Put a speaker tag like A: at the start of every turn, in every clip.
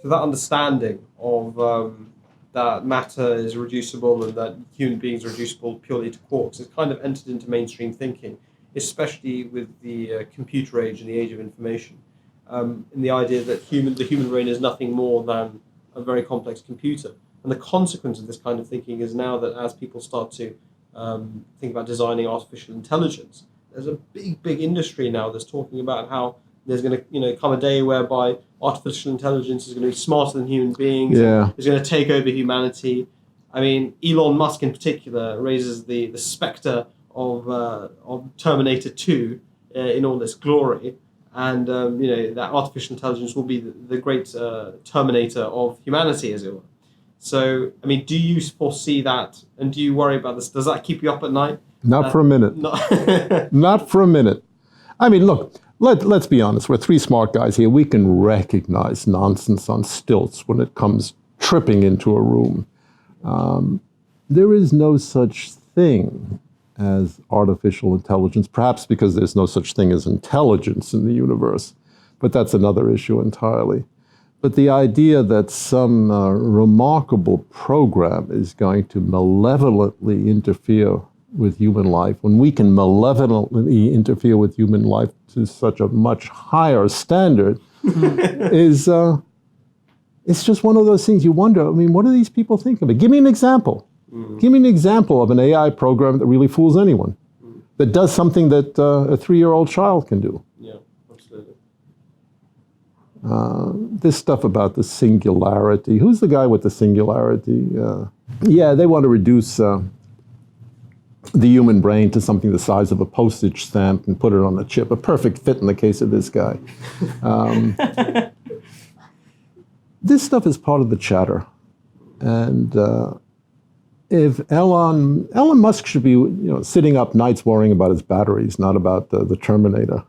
A: So that understanding of that matter is reducible and that human beings are reducible purely to quarks has kind of entered into mainstream thinking, especially with the computer age and the age of information. In the idea that the human brain is nothing more than a very complex computer. And the consequence of this kind of thinking is now that as people start to think about designing artificial intelligence, there's a big industry now that's talking about how there's going to come a day whereby artificial intelligence is going to be smarter than human beings.
B: Yeah.
A: It's going to take over humanity. I mean, Elon Musk in particular raises the specter of Terminator 2 in all its glory. And that artificial intelligence will be the great terminator of humanity, as it were. So, I mean, do you foresee that, and do you worry about this? Does that keep you up at night?
B: Not for a minute. Not for a minute. I mean, look, let's be honest. We're three smart guys here. We can recognize nonsense on stilts when it comes tripping into a room. There is no such thing as artificial intelligence, perhaps because there's no such thing as intelligence in the universe, but that's another issue entirely. But the idea that some remarkable program is going to malevolently interfere with human life, when we can malevolently interfere with human life to such a much higher standard, is it's just one of those things you wonder, I mean, what do these people think of it? Give me an example. Give me an example of an AI program that really fools anyone, that does something that a 3-year-old child can do.
A: Yeah, absolutely.
B: This stuff about the singularity. Who's the guy with the singularity? Yeah, they want to reduce the human brain to something the size of a postage stamp and put it on a chip. A perfect fit in the case of this guy. This stuff is part of the chatter. And if Elon Musk should be sitting up nights worrying about his batteries, not about the Terminator.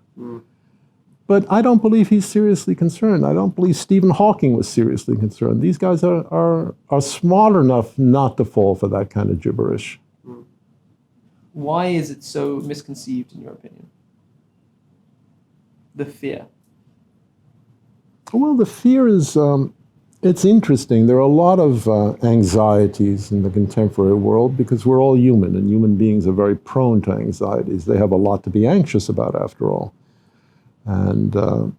B: But I don't believe he's seriously concerned. I don't believe Stephen Hawking was seriously concerned. These guys are smart enough not to fall for that kind of gibberish.
C: Why is it so misconceived, in your opinion? The fear.
B: Well, the fear is, it's interesting. There are a lot of anxieties in the contemporary world because we're all human, and human beings are very prone to anxieties. They have a lot to be anxious about, after all. And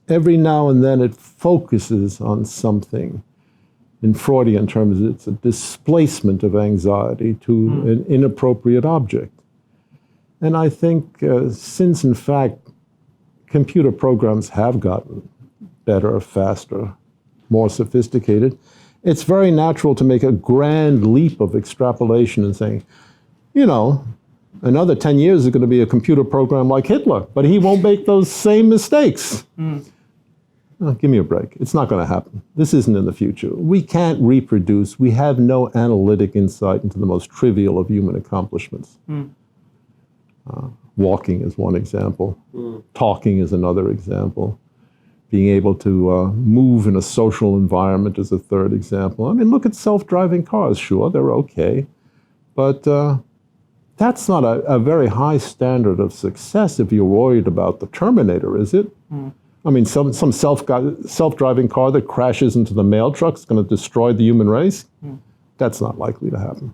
B: every now and then it focuses on something. In Freudian terms, it's a displacement of anxiety to an inappropriate object. And I think since, in fact, computer programs have gotten better, faster, more sophisticated, it's very natural to make a grand leap of extrapolation and saying, another 10 years is going to be a computer program like Hitler, but he won't make those same mistakes. Oh, give me a break. It's not going to happen. This isn't in the future. We can't reproduce. We have no analytic insight into the most trivial of human accomplishments. Walking is one example. Talking is another example. Being able to move in a social environment is a third example. I mean, look at self-driving cars. Sure, they're okay. But that's not a very high standard of success if you're worried about the Terminator, is it? I mean, some self-driving car that crashes into the mail truck is going to destroy the human race? That's not likely to happen.